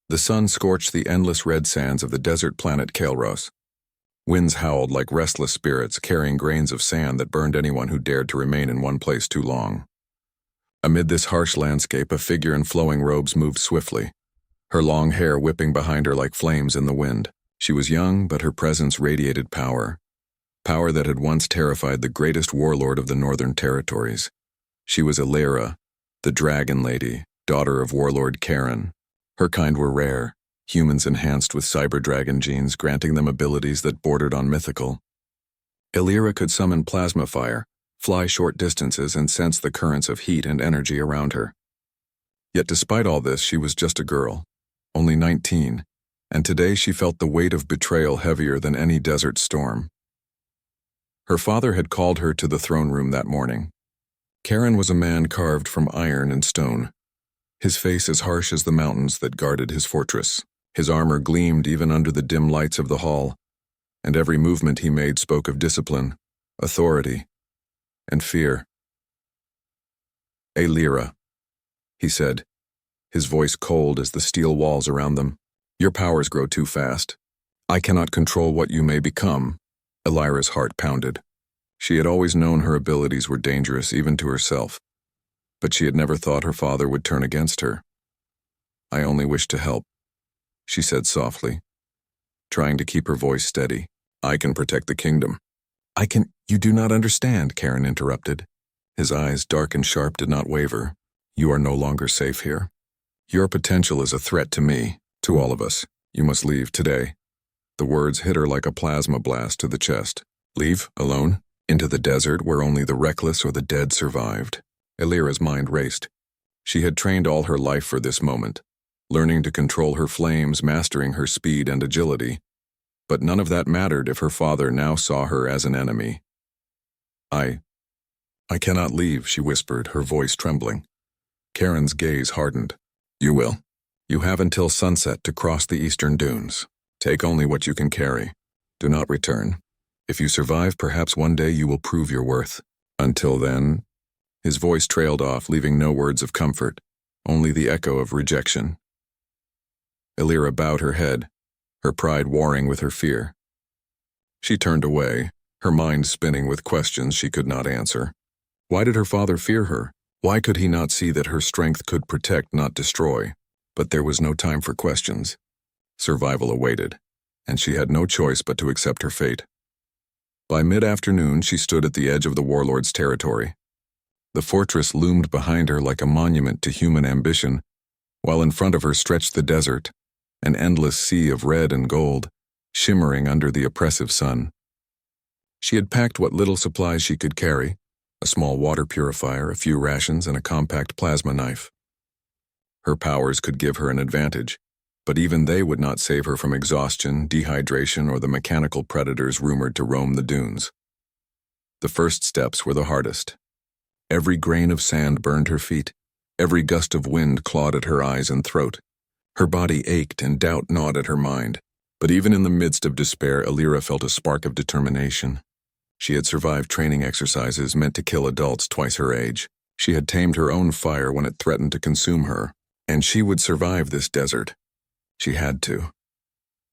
The sun scorched the endless red sands of the desert planet Kael'ros. Winds howled like restless spirits, carrying grains of sand that burned anyone who dared to remain in one place too long. Amid this harsh landscape, a figure in flowing robes moved swiftly, her long hair whipping behind her like flames in the wind. She was young, but her presence radiated power. Power that had once terrified the greatest warlord of the Northern Territories. She was Illyra, the Dragon Lady, daughter of Warlord Karen. Her kind were rare, humans enhanced with cyber-dragon genes, granting them abilities that bordered on mythical. Illyra could summon plasma fire, fly short distances, and sense the currents of heat and energy around her. Yet despite all this, she was just a girl, only 19, and today she felt the weight of betrayal heavier than any desert storm. Her father had called her to the throne room that morning. Karen was a man carved from iron and stone, his face as harsh as the mountains that guarded his fortress. His armor gleamed even under the dim lights of the hall, and every movement he made spoke of discipline, authority, and fear. "Illyra," he said, his voice cold as the steel walls around them. "Your powers grow too fast. I cannot control what you may become." Illyra's heart pounded. She had always known her abilities were dangerous even to herself, but she had never thought her father would turn against her. "I only wish to help," she said softly, trying to keep her voice steady. "I can protect the kingdom." You do not understand," Karen interrupted. His eyes, dark and sharp, did not waver. "You are no longer safe here. Your potential is a threat to me, to all of us. You must leave today." The words hit her like a plasma blast to the chest. "Leave? Alone? Into the desert where only the reckless or the dead survived?" Illyra's mind raced. She had trained all her life for this moment, learning to control her flames, mastering her speed and agility. But none of that mattered if her father now saw her as an enemy. I cannot leave," she whispered, her voice trembling. Karen's gaze hardened. "You will. You have until sunset to cross the eastern dunes. Take only what you can carry. Do not return. If you survive, perhaps one day you will prove your worth. Until then..." His voice trailed off, leaving no words of comfort, only the echo of rejection. Illyra bowed her head, her pride warring with her fear. She turned away, her mind spinning with questions she could not answer. Why did her father fear her? Why could he not see that her strength could protect, not destroy? But there was no time for questions. Survival awaited, and she had no choice but to accept her fate. By mid-afternoon, she stood at the edge of the Warlord's territory. The fortress loomed behind her like a monument to human ambition, while in front of her stretched the desert, an endless sea of red and gold, shimmering under the oppressive sun. She had packed what little supplies she could carry, a small water purifier, a few rations, and a compact plasma knife. Her powers could give her an advantage, but even they would not save her from exhaustion, dehydration, or the mechanical predators rumored to roam the dunes. The first steps were the hardest. Every grain of sand burned her feet. Every gust of wind clawed at her eyes and throat. Her body ached and doubt gnawed at her mind. But even in the midst of despair, Illyra felt a spark of determination. She had survived training exercises meant to kill adults twice her age. She had tamed her own fire when it threatened to consume her, and she would survive this desert. She had to.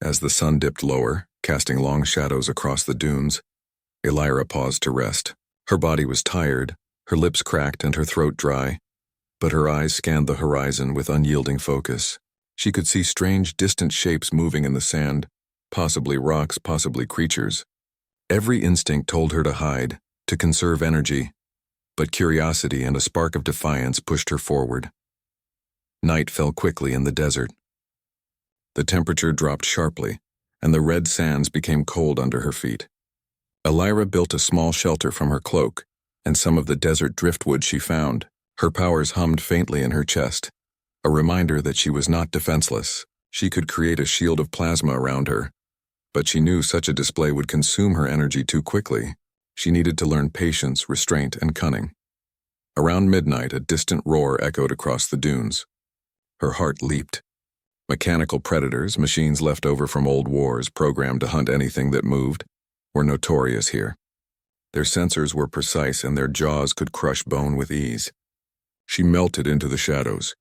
As the sun dipped lower, casting long shadows across the dunes, Illyra paused to rest. Her body was tired, her lips cracked and her throat dry, but her eyes scanned the horizon with unyielding focus. She could see strange, distant shapes moving in the sand, possibly rocks, possibly creatures. Every instinct told her to hide, to conserve energy, but curiosity and a spark of defiance pushed her forward. Night fell quickly in the desert. The temperature dropped sharply, and the red sands became cold under her feet. Illyra built a small shelter from her cloak and some of the desert driftwood she found. Her powers hummed faintly in her chest, a reminder that she was not defenseless. She could create a shield of plasma around her, but she knew such a display would consume her energy too quickly. She needed to learn patience, restraint, and cunning. Around midnight, a distant roar echoed across the dunes. Her heart leaped. Mechanical predators, machines left over from old wars programmed to hunt anything that moved, were notorious here. Their sensors were precise and their jaws could crush bone with ease. She melted into the shadows,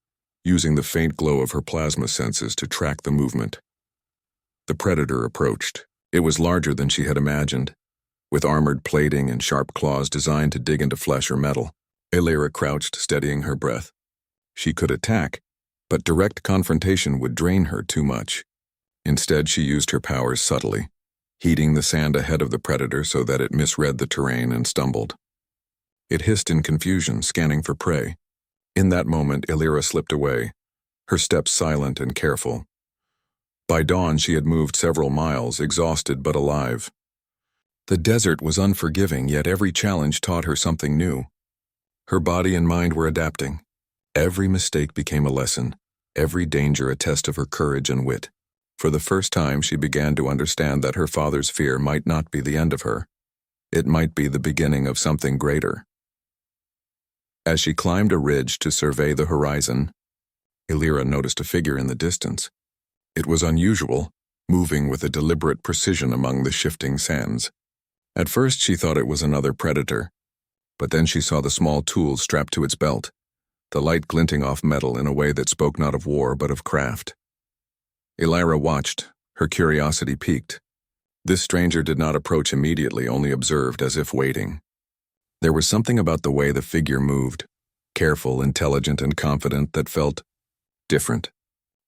using the faint glow of her plasma senses to track the movement. The predator approached. It was larger than she had imagined, with armored plating and sharp claws designed to dig into flesh or metal. Illyra crouched, steadying her breath. She could attack, but direct confrontation would drain her too much. Instead, she used her powers subtly, heating the sand ahead of the predator so that it misread the terrain and stumbled. It hissed in confusion, scanning for prey. In that moment, Illyra slipped away, her steps silent and careful. By dawn, she had moved several miles, exhausted but alive. The desert was unforgiving, yet every challenge taught her something new. Her body and mind were adapting. Every mistake became a lesson, every danger a test of her courage and wit. For the first time, she began to understand that her father's fear might not be the end of her. It might be the beginning of something greater. As she climbed a ridge to survey the horizon, Illyra noticed a figure in the distance. It was unusual, moving with a deliberate precision among the shifting sands. At first, she thought it was another predator, but then she saw the small tools strapped to its belt, the light glinting off metal in a way that spoke not of war but of craft. Illyra watched, her curiosity piqued. This stranger did not approach immediately, only observed as if waiting. There was something about the way the figure moved, careful, intelligent, and confident, that felt different.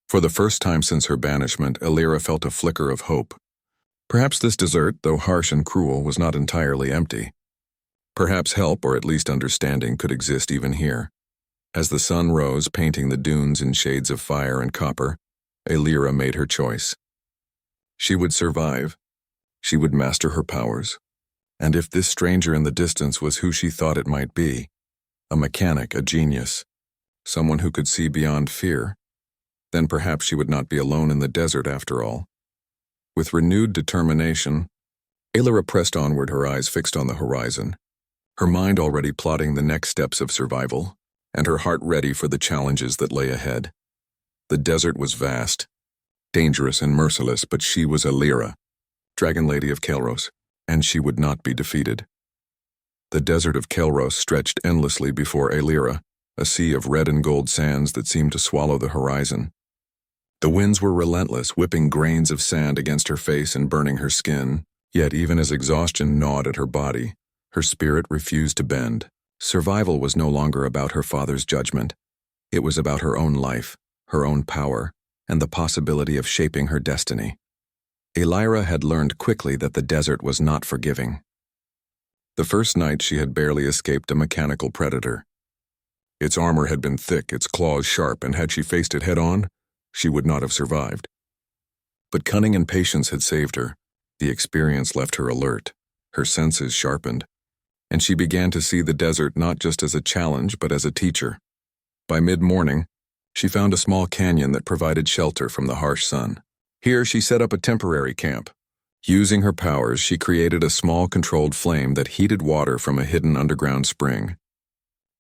For the first time since her banishment, Illyra felt a flicker of hope. Perhaps this desert, though harsh and cruel, was not entirely empty. Perhaps help, or at least understanding, could exist even here. As the sun rose, painting the dunes in shades of fire and copper, Illyra made her choice. She would survive. She would master her powers. And if this stranger in the distance was who she thought it might be, a mechanic, a genius, someone who could see beyond fear, then perhaps she would not be alone in the desert after all. With renewed determination, Illyra pressed onward, her eyes fixed on the horizon, her mind already plotting the next steps of survival, and her heart ready for the challenges that lay ahead. The desert was vast, dangerous and merciless, but she was Illyra, Dragon Lady of Kelros, and she would not be defeated. The desert of Kelros stretched endlessly before Illyra, a sea of red and gold sands that seemed to swallow the horizon. The winds were relentless, whipping grains of sand against her face and burning her skin, yet even as exhaustion gnawed at her body, her spirit refused to bend. Survival was no longer about her father's judgment. It was about her own life, her own power, and the possibility of shaping her destiny. Illyra had learned quickly that the desert was not forgiving. The first night she had barely escaped a mechanical predator. Its armor had been thick, its claws sharp, and had she faced it head-on, she would not have survived. But cunning and patience had saved her. The experience left her alert, her senses sharpened, and she began to see the desert not just as a challenge but as a teacher. By mid-morning, she found a small canyon that provided shelter from the harsh sun. Here she set up a temporary camp. Using her powers, she created a small controlled flame that heated water from a hidden underground spring.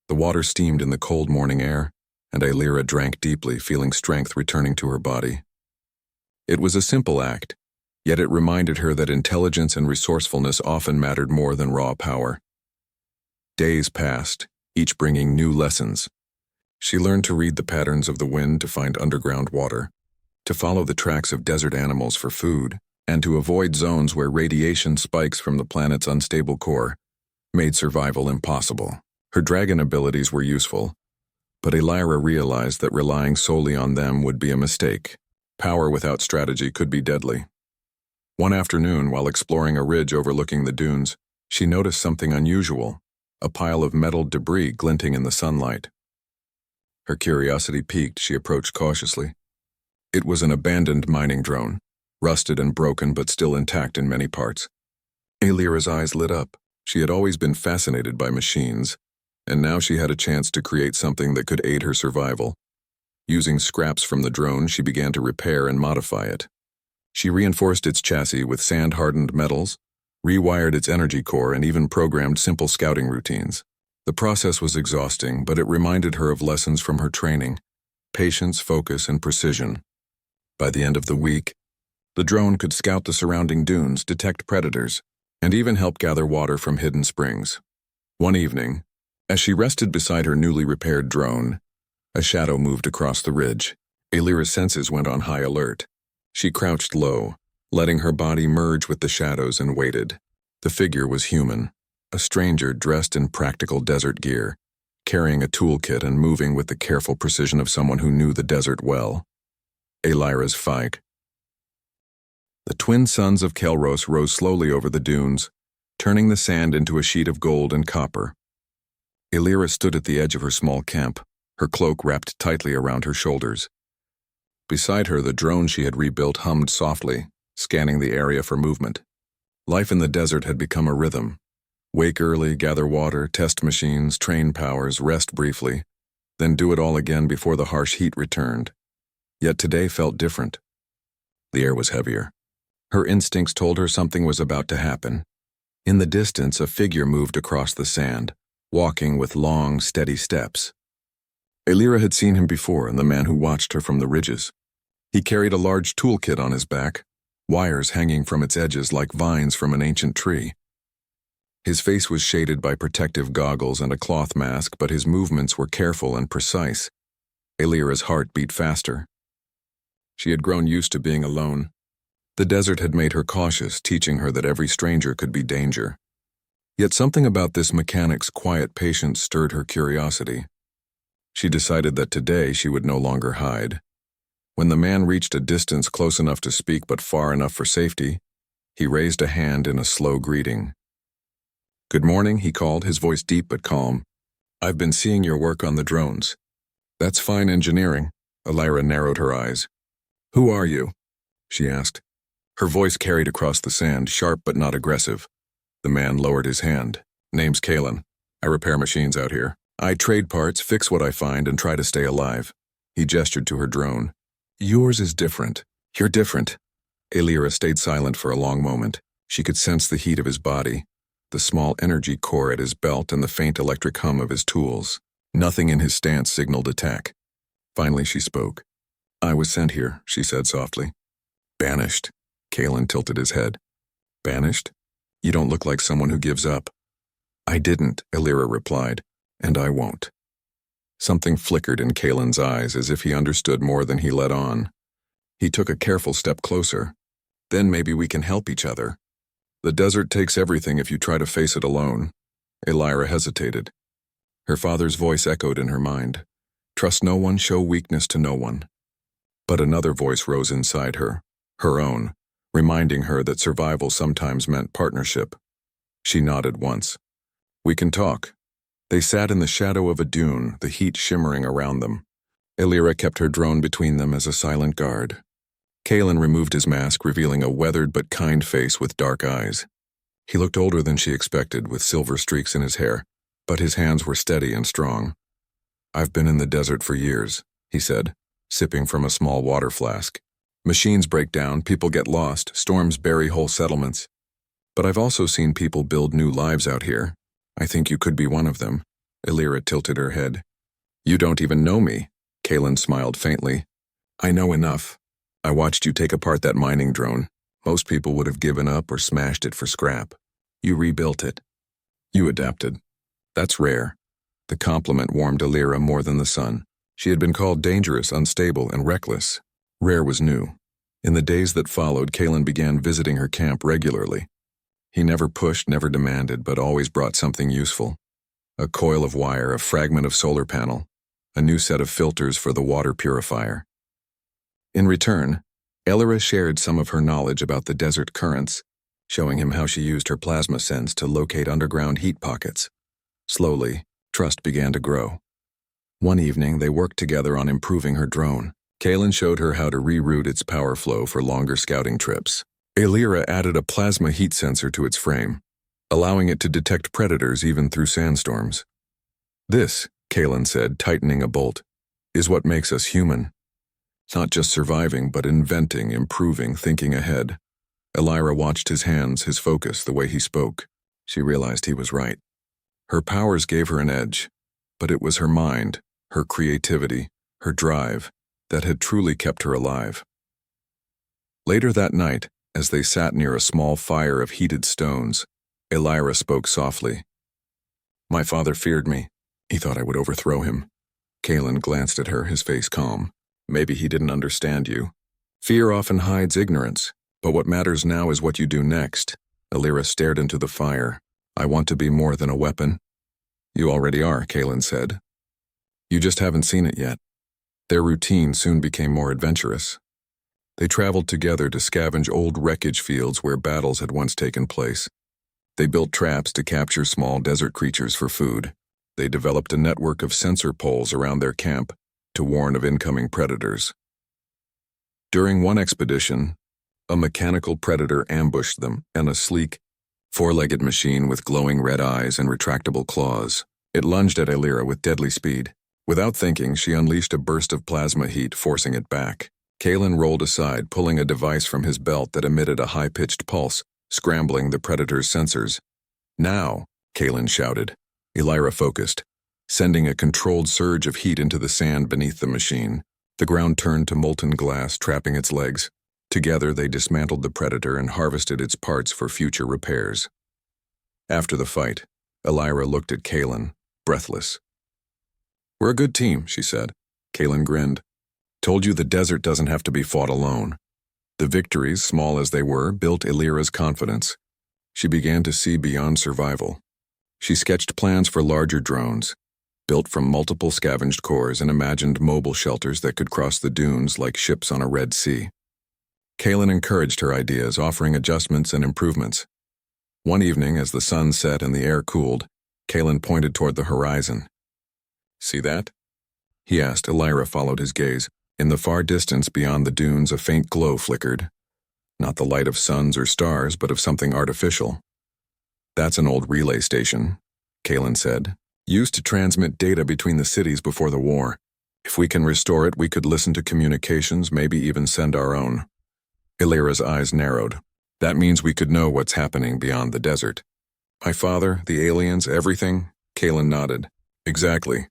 The water steamed in the cold morning air, and Illyra drank deeply, feeling strength returning to her body. It was a simple act, yet it reminded her that intelligence and resourcefulness often mattered more than raw power. Days passed, each bringing new lessons. She learned to read the patterns of the wind to find underground water, to follow the tracks of desert animals for food, and to avoid zones where radiation spikes from the planet's unstable core made survival impossible. Her dragon abilities were useful, but Illyra realized that relying solely on them would be a mistake. Power without strategy could be deadly. One afternoon, while exploring a ridge overlooking the dunes, she noticed something unusual, a pile of metal debris glinting in the sunlight. Her curiosity piqued, she approached cautiously. It was an abandoned mining drone, rusted and broken but still intact in many parts. Illyra's eyes lit up. She had always been fascinated by machines, and now she had a chance to create something that could aid her survival. Using scraps from the drone, she began to repair and modify it. She reinforced its chassis with sand-hardened metals, rewired its energy core, and even programmed simple scouting routines. The process was exhausting, but it reminded her of lessons from her training: patience, focus, and precision. By the end of the week, the drone could scout the surrounding dunes, detect predators, and even help gather water from hidden springs. One evening, as she rested beside her newly repaired drone, A shadow moved across the ridge. Elira's senses went on high alert. She crouched low, letting her body merge with the shadows, and waited. The figure was human, a stranger dressed in practical desert gear, carrying a toolkit and moving with the careful precision of someone who knew the desert well. Elira's Fike. The twin suns of Kelros rose slowly over the dunes, turning the sand into a sheet of gold and copper. Elira stood at the edge of her small camp, her cloak wrapped tightly around her shoulders. Beside her, the drone she had rebuilt hummed softly, scanning the area for movement. Life in the desert had become a rhythm. Wake early, gather water, test machines, train powers, rest briefly, then do it all again before the harsh heat returned. Yet today felt different. The air was heavier. Her instincts told her something was about to happen. In the distance, a figure moved across the sand, walking with long, steady steps. Elira had seen him before, and the man who watched her from the ridges. He carried a large toolkit on his back, wires hanging from its edges like vines from an ancient tree. His face was shaded by protective goggles and a cloth mask, but his movements were careful and precise. Elira's heart beat faster. She had grown used to being alone. The desert had made her cautious, teaching her that every stranger could be danger. Yet something about this mechanic's quiet patience stirred her curiosity. She decided that today she would no longer hide. When the man reached a distance close enough to speak but far enough for safety, he raised a hand in a slow greeting. "Good morning," he called, his voice deep but calm. "I've been seeing your work on the drones." "That's fine engineering." Elira narrowed her eyes. "Who are you?" she asked. Her voice carried across the sand, sharp but not aggressive. The man lowered his hand. "Name's Kalen. I repair machines out here. I trade parts, fix what I find, and try to stay alive." He gestured to her drone. "Yours is different. You're different." Elira stayed silent for a long moment. She could sense the heat of his body, the small energy core at his belt, and the faint electric hum of his tools. Nothing in his stance signaled attack. Finally she spoke. "I was sent here," she said softly. "Banished." Kalen tilted his head. "Banished? You don't look like someone who gives up." "I didn't," Elira replied, "and I won't." Something flickered in Kalen's eyes, as if he understood more than he let on. He took a careful step closer. "Then maybe we can help each other. The desert takes everything if you try to face it alone." Elira hesitated. Her father's voice echoed in her mind. "Trust no one, show weakness to no one." But another voice rose inside her, her own, reminding her that survival sometimes meant partnership. She nodded once. "We can talk." They sat in the shadow of a dune, the heat shimmering around them. Elira kept her drone between them as a silent guard. Kalen removed his mask, revealing a weathered but kind face with dark eyes. He looked older than she expected, with silver streaks in his hair, but his hands were steady and strong. "I've been in the desert for years," he said, sipping from a small water flask. "Machines break down, people get lost, storms bury whole settlements. But I've also seen people build new lives out here. I think you could be one of them." Elira tilted her head. "You don't even know me." Kalen smiled faintly. "I know enough. I watched you take apart that mining drone. Most people would have given up or smashed it for scrap. You rebuilt it. You adapted. That's rare." The compliment warmed Elira more than the sun. She had been called dangerous, unstable, and reckless. Rare was new. In the days that followed, Kalen began visiting her camp regularly. He never pushed, never demanded, but always brought something useful. A coil of wire, a fragment of solar panel, a new set of filters for the water purifier. In return, Elira shared some of her knowledge about the desert currents, showing him how she used her plasma sense to locate underground heat pockets. Slowly, trust began to grow. One evening, they worked together on improving her drone. Kalen showed her how to reroute its power flow for longer scouting trips. Elira added a plasma heat sensor to its frame, allowing it to detect predators even through sandstorms. "This," Kalen said, tightening a bolt, "is what makes us human. Not just surviving, but inventing, improving, thinking ahead." Elira watched his hands, his focus, the way he spoke. She realized he was right. Her powers gave her an edge, but it was her mind, her creativity, her drive, that had truly kept her alive. Later that night, as they sat near a small fire of heated stones, Elira spoke softly. "My father feared me. He thought I would overthrow him. Kalen glanced at her, his face calm. Maybe he didn't understand you. Fear often hides ignorance, but what matters now is what you do next. Alira stared into the fire. I want to be more than a weapon. You already are, Kalen said. You just haven't seen it yet. Their routine soon became more adventurous. They traveled together to scavenge old wreckage fields where battles had once taken place. They built traps to capture small desert creatures for food. They developed a network of sensor poles around their camp to warn of incoming predators. During one expedition, a mechanical predator ambushed them, and a sleek, four-legged machine with glowing red eyes and retractable claws. It lunged at Alira with deadly speed. Without thinking, she unleashed a burst of plasma heat, forcing it back. Kalen rolled aside, pulling a device from his belt that emitted a high-pitched pulse, scrambling the predator's sensors. Now, Kalen shouted. Alira focused, sending a controlled surge of heat into the sand beneath the machine. The ground turned to molten glass, trapping its legs. Together, they dismantled the predator and harvested its parts for future repairs. After the fight, Alira looked at Kalen, breathless. We're a good team, she said. Kalen grinned. Told you the desert doesn't have to be fought alone. The victories, small as they were, built Alira's confidence. She began to see beyond survival. She sketched plans for larger drones, built from multiple scavenged cores, and imagined mobile shelters that could cross the dunes like ships on a Red Sea. Kalen encouraged her ideas, offering adjustments and improvements. One evening, as the sun set and the air cooled, Kalen pointed toward the horizon. See that? He asked. Alira followed his gaze. In the far distance beyond the dunes, a faint glow flickered. Not the light of suns or stars, but of something artificial. That's an old relay station, Kalen said, used to transmit data between the cities before the war. If we can restore it, we could listen to communications, maybe even send our own. Alira's eyes narrowed. That means we could know what's happening beyond the desert. My father, the aliens, everything? Kalen nodded. Exactly.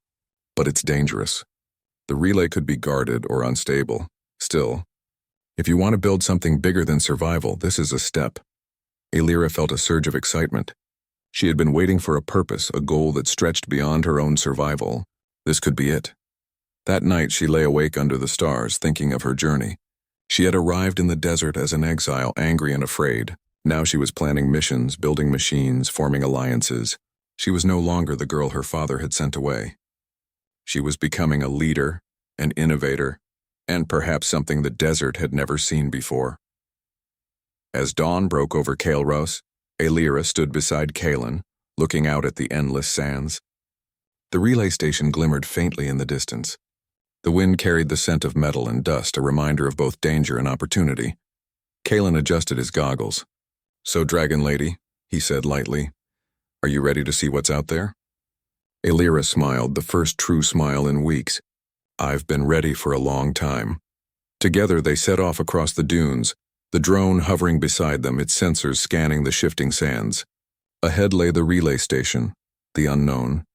But it's dangerous. The relay could be guarded or unstable. Still, if you want to build something bigger than survival, this is a step. Alira felt a surge of excitement. She had been waiting for a purpose, a goal that stretched beyond her own survival. This could be it. That night she lay awake under the stars, thinking of her journey. She had arrived in the desert as an exile, angry and afraid. Now she was planning missions, building machines, forming alliances. She was no longer the girl her father had sent away. She was becoming a leader, an innovator, and perhaps something the desert had never seen before. As dawn broke over Kael'ros, Alira stood beside Kalen, looking out at the endless sands. The relay station glimmered faintly in the distance. The wind carried the scent of metal and dust, a reminder of both danger and opportunity. Kalen adjusted his goggles. So, Dragon Lady, he said lightly, are you ready to see what's out there? Alira smiled, the first true smile in weeks. I've been ready for a long time. Together they set off across the dunes, the drone hovering beside them, its sensors scanning the shifting sands. Ahead lay the relay station, the unknown,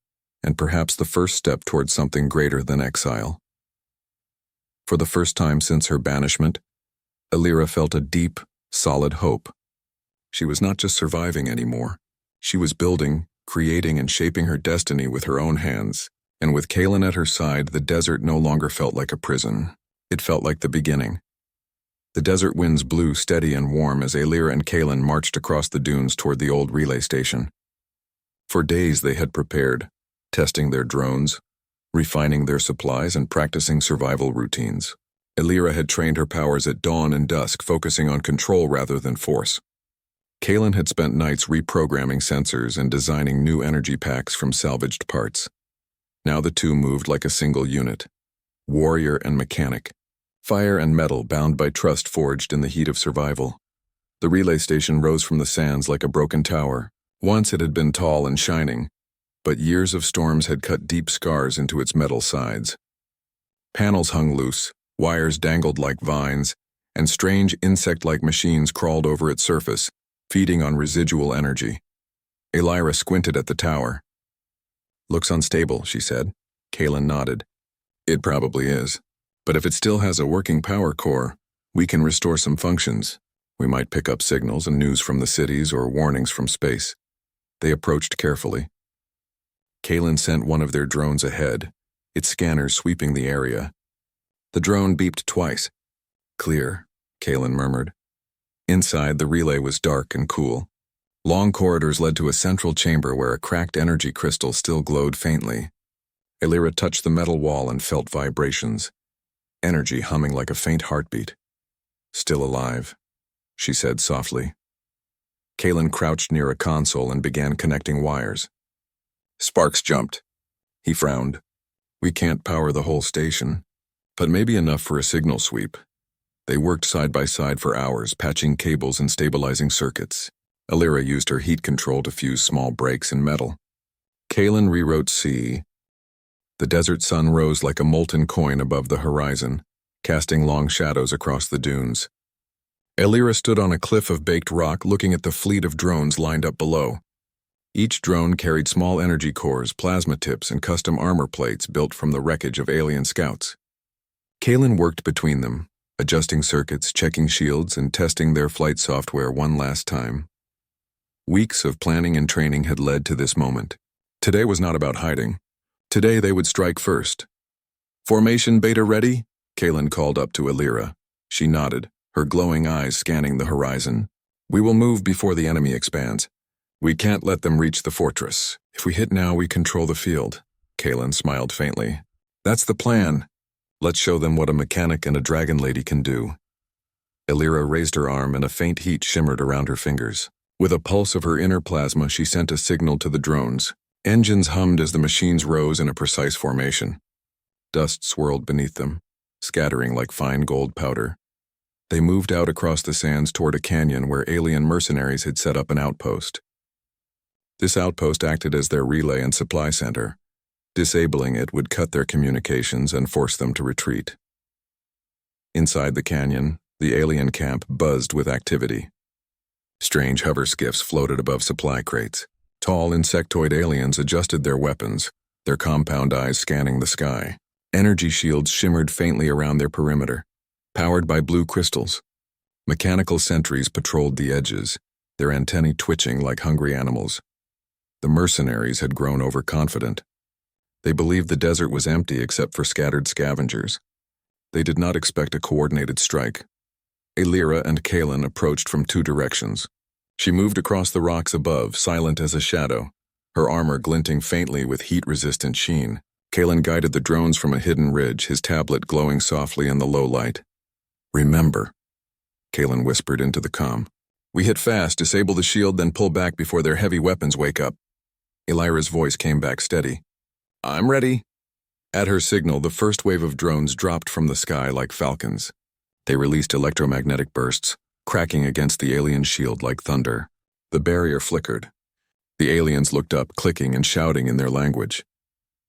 and perhaps the first step towards something greater than exile. For the first time since her banishment, Alira felt a deep, solid hope. She was not just surviving anymore. She was building, creating, and shaping her destiny with her own hands. And with Kalen at her side, the desert no longer felt like a prison. It felt like the beginning. The desert winds blew steady and warm as Alira and Kalen marched across the dunes toward the old relay station. For days they had prepared, testing their drones, refining their supplies, and practicing survival routines. Alira had trained her powers at dawn and dusk, focusing on control rather than force. Kalen had spent nights reprogramming sensors and designing new energy packs from salvaged parts. Now the two moved like a single unit, warrior and mechanic, fire and metal bound by trust forged in the heat of survival. The relay station rose from the sands like a broken tower. Once it had been tall and shining, but years of storms had cut deep scars into its metal sides. Panels hung loose, wires dangled like vines, and strange insect-like machines crawled over its surface, feeding on residual energy. Alira squinted at the tower. Looks unstable, she said. Kalen nodded. It probably is. But if it still has a working power core, we can restore some functions. We might pick up signals and news from the cities or warnings from space. They approached carefully. Kalen sent one of their drones ahead, its scanners sweeping the area. The drone beeped twice. "Clear," Kalen murmured. Inside, the relay was dark and cool. Long corridors led to a central chamber where a cracked energy crystal still glowed faintly. Elira touched the metal wall and felt vibrations. Energy humming like a faint heartbeat. "Still alive," she said softly. Kalen crouched near a console and began connecting wires. Sparks jumped. He frowned. "We can't power the whole station, but maybe enough for a signal sweep." They worked side by side for hours, patching cables and stabilizing circuits. Elira used her heat control to fuse small breaks in metal. Kalen rewrote C. The desert sun rose like a molten coin above the horizon, casting long shadows across the dunes. Elira stood on a cliff of baked rock looking at the fleet of drones lined up below. Each drone carried small energy cores, plasma tips, and custom armor plates built from the wreckage of alien scouts. Kalen worked between them, adjusting circuits, checking shields, and testing their flight software one last time. Weeks of planning and training had led to this moment. Today was not about hiding. Today they would strike first. "Formation Beta ready?" Kalen called up to Elira. She nodded, her glowing eyes scanning the horizon. "We will move before the enemy expands. We can't let them reach the fortress. If we hit now, we control the field." Kalen smiled faintly. "That's the plan. Let's show them what a mechanic and a dragon lady can do." Elira raised her arm and a faint heat shimmered around her fingers. With a pulse of her inner plasma, she sent a signal to the drones. Engines hummed as the machines rose in a precise formation. Dust swirled beneath them, scattering like fine gold powder. They moved out across the sands toward a canyon where alien mercenaries had set up an outpost. This outpost acted as their relay and supply center. Disabling it would cut their communications and force them to retreat. Inside the canyon, the alien camp buzzed with activity. Strange hover skiffs floated above supply crates. Tall insectoid aliens adjusted their weapons, their compound eyes scanning the sky. Energy shields shimmered faintly around their perimeter, powered by blue crystals. Mechanical sentries patrolled the edges, their antennae twitching like hungry animals. The mercenaries had grown overconfident. They believed the desert was empty except for scattered scavengers. They did not expect a coordinated strike. Elira and Kalen approached from two directions. She moved across the rocks above, silent as a shadow, her armor glinting faintly with heat-resistant sheen. Kalen guided the drones from a hidden ridge, his tablet glowing softly in the low light. "Remember," Kalen whispered into the comm. "We hit fast, disable the shield, then pull back before their heavy weapons wake up." Elira's voice came back steady. "I'm ready." At her signal, the first wave of drones dropped from the sky like falcons. They released electromagnetic bursts, cracking against the alien shield like thunder. The barrier flickered. The aliens looked up, clicking and shouting in their language.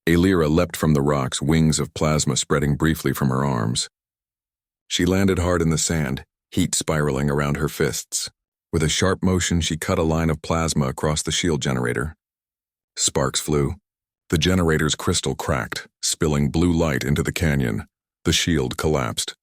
Elira leapt from the rocks, wings of plasma spreading briefly from her arms. She landed hard in the sand, heat spiraling around her fists. With a sharp motion, she cut a line of plasma across the shield generator. Sparks flew. The generator's crystal cracked, spilling blue light into the canyon. The shield collapsed.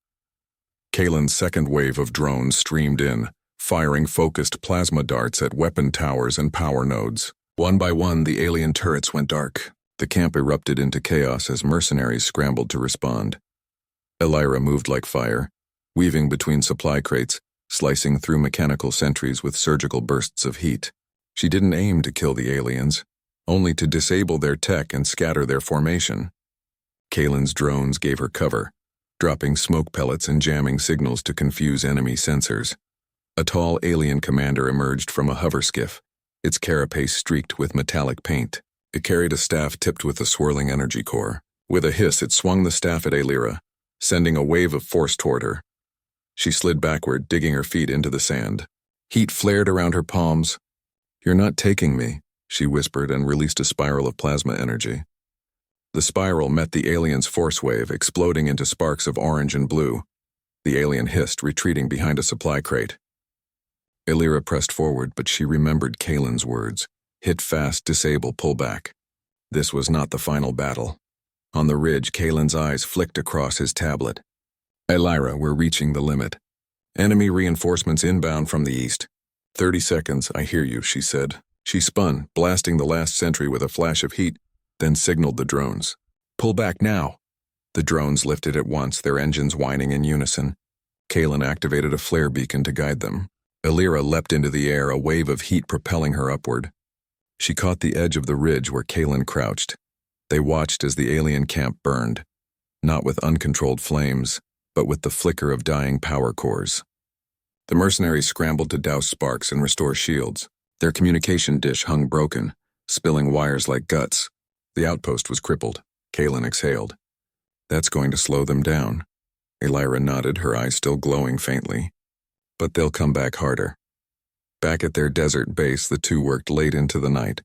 Kalen's second wave of drones streamed in, firing focused plasma darts at weapon towers and power nodes. One by one, the alien turrets went dark. The camp erupted into chaos as mercenaries scrambled to respond. Elira moved like fire, weaving between supply crates, slicing through mechanical sentries with surgical bursts of heat. She didn't aim to kill the aliens, only to disable their tech and scatter their formation. Kalen's drones gave her cover, dropping smoke pellets and jamming signals to confuse enemy sensors. A tall alien commander emerged from a hover skiff, its carapace streaked with metallic paint. It carried a staff tipped with a swirling energy core. With a hiss, it swung the staff at Elira, sending a wave of force toward her. She slid backward, digging her feet into the sand. Heat flared around her palms. "You're not taking me," she whispered and released a spiral of plasma energy. The spiral met the alien's force wave, exploding into sparks of orange and blue. The alien hissed, retreating behind a supply crate. Elira pressed forward, but she remembered Kalen's words. Hit fast, disable, pull back. This was not the final battle. On the ridge, Kalen's eyes flicked across his tablet. "Elira, we're reaching the limit. Enemy reinforcements inbound from the east. 30 seconds, I hear you," she said. She spun, blasting the last sentry with a flash of heat, then signaled the drones. Pull back now. The drones lifted at once, their engines whining in unison. Kaelin activated a flare beacon to guide them. Illyra leapt into the air, a wave of heat propelling her upward. She caught the edge of the ridge where Kaelin crouched. They watched as the alien camp burned, not with uncontrolled flames, but with the flicker of dying power cores. The mercenaries scrambled to douse sparks and restore shields. Their communication dish hung broken, spilling wires like guts. The outpost was crippled. Kaelin exhaled. That's going to slow them down. Illyra nodded, her eyes still glowing faintly. But they'll come back harder. Back at their desert base, the two worked late into the night.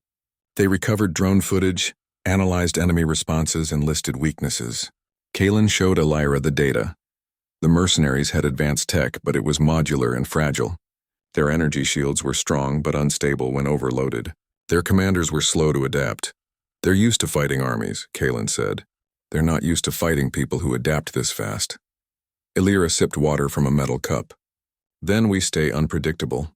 They recovered drone footage, analyzed enemy responses, and listed weaknesses. Kaelin showed Illyra the data. The mercenaries had advanced tech, but it was modular and fragile. Their energy shields were strong but unstable when overloaded. Their commanders were slow to adapt. They're used to fighting armies, Kaelin said. They're not used to fighting people who adapt this fast. Illyra sipped water from a metal cup. Then we stay unpredictable.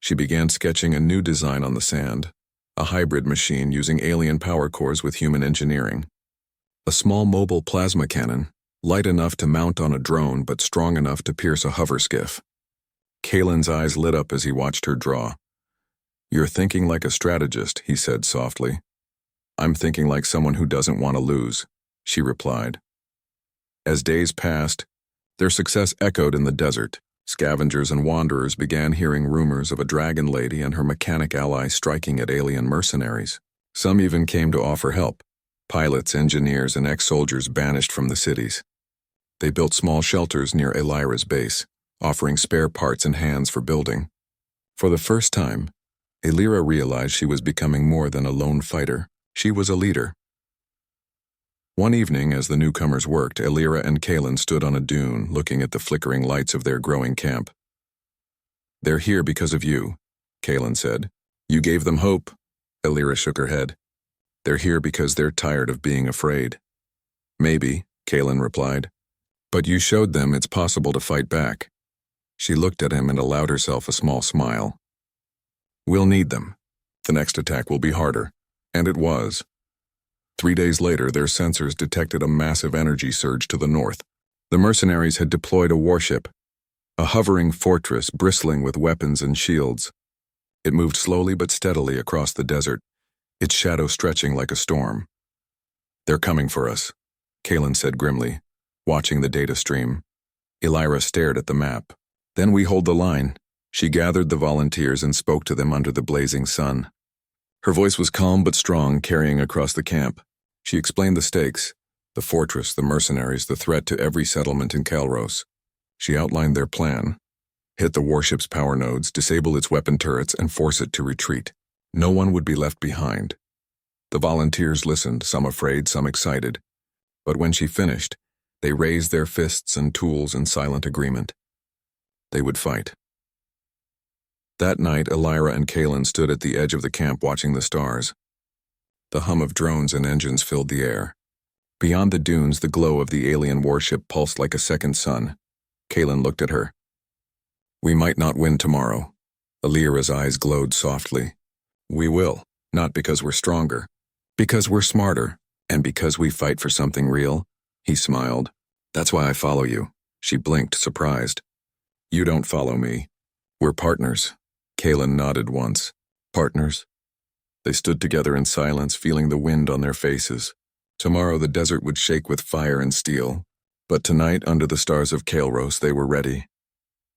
She began sketching a new design on the sand, a hybrid machine using alien power cores with human engineering. A small mobile plasma cannon, light enough to mount on a drone but strong enough to pierce a hover skiff. Kaelin's eyes lit up as he watched her draw. You're thinking like a strategist, he said softly. I'm thinking like someone who doesn't want to lose, she replied. As days passed, their success echoed in the desert. Scavengers and wanderers began hearing rumors of a dragon lady and her mechanic ally striking at alien mercenaries. Some even came to offer help. Pilots, engineers, and ex-soldiers banished from the cities. They built small shelters near Illyra's base, offering spare parts and hands for building. For the first time, Illyra realized she was becoming more than a lone fighter. She was a leader. One evening, as the newcomers worked, Illyra and Kaelin stood on a dune, looking at the flickering lights of their growing camp. They're here because of you, Kaelin said. You gave them hope. Illyra shook her head. They're here because they're tired of being afraid. Maybe, Kaelin replied. But you showed them it's possible to fight back. She looked at him and allowed herself a small smile. We'll need them. The next attack will be harder. And it was. 3 days later, their sensors detected a massive energy surge to the north. The mercenaries had deployed a warship, a hovering fortress bristling with weapons and shields. It moved slowly but steadily across the desert, its shadow stretching like a storm. They're coming for us, Kaelin said grimly, watching the data stream. Illyra stared at the map. Then we hold the line. She gathered the volunteers and spoke to them under the blazing sun. Her voice was calm but strong, carrying across the camp. She explained the stakes, the fortress, the mercenaries, the threat to every settlement in Calros. She outlined their plan. Hit the warship's power nodes, disable its weapon turrets, and force it to retreat. No one would be left behind. The volunteers listened, some afraid, some excited. But when she finished, they raised their fists and tools in silent agreement. They would fight. That night, Illyra and Kaelin stood at the edge of the camp watching the stars. The hum of drones and engines filled the air. Beyond the dunes, the glow of the alien warship pulsed like a second sun. Kaelin looked at her. We might not win tomorrow. Illyra's eyes glowed softly. We will, not because we're stronger, because we're smarter, and because we fight for something real. He smiled. That's why I follow you. She blinked, surprised. You don't follow me. We're partners. Kaelin nodded once. Partners? They stood together in silence, feeling the wind on their faces. Tomorrow the desert would shake with fire and steel, but tonight, under the stars of Calros, they were ready.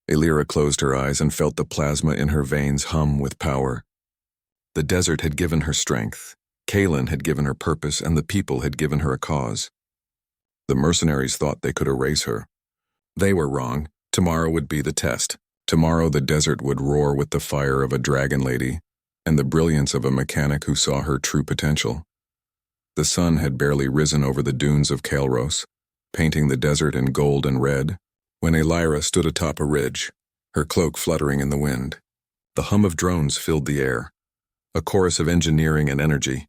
Illyra closed her eyes and felt the plasma in her veins hum with power. The desert had given her strength. Kaelin had given her purpose, and the people had given her a cause. The mercenaries thought they could erase her. They were wrong. Tomorrow would be the test. Tomorrow the desert would roar with the fire of a dragon lady and the brilliance of a mechanic who saw her true potential. The sun had barely risen over the dunes of Calros, painting the desert in gold and red, when Illyra stood atop a ridge, her cloak fluttering in the wind. The hum of drones filled the air, a chorus of engineering and energy,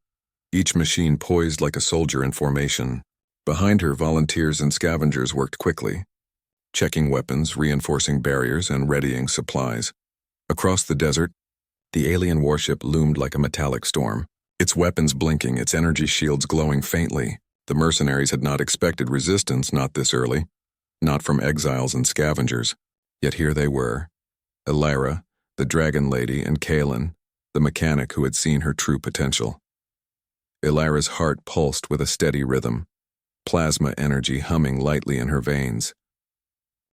each machine poised like a soldier in formation. Behind her, volunteers and scavengers worked quickly, checking weapons, reinforcing barriers, and readying supplies. Across the desert, the alien warship loomed like a metallic storm, its weapons blinking, its energy shields glowing faintly. The mercenaries had not expected resistance, not this early, not from exiles and scavengers. Yet here they were, Elira, the dragon lady, and Kaelin, the mechanic who had seen her true potential. Elira's heart pulsed with a steady rhythm, plasma energy humming lightly in her veins.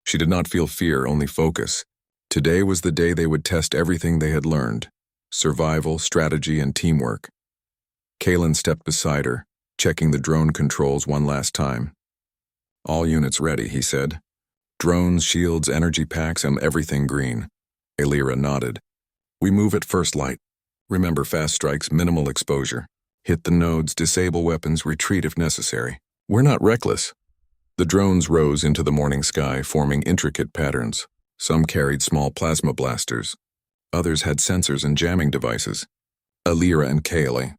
She did not feel fear, only focus. Today was the day they would test everything they had learned: survival, strategy, and teamwork. Kaelin stepped beside her, checking the drone controls one last time. "All units ready," he said. "Drones, shields, energy packs, and everything green." Elira nodded. "We move at first light. Remember fast strikes, minimal exposure. Hit the nodes, disable weapons, retreat if necessary. We're not reckless." The drones rose into the morning sky, forming intricate patterns. Some carried small plasma blasters. Others had sensors and jamming devices. Elira and Kaeli,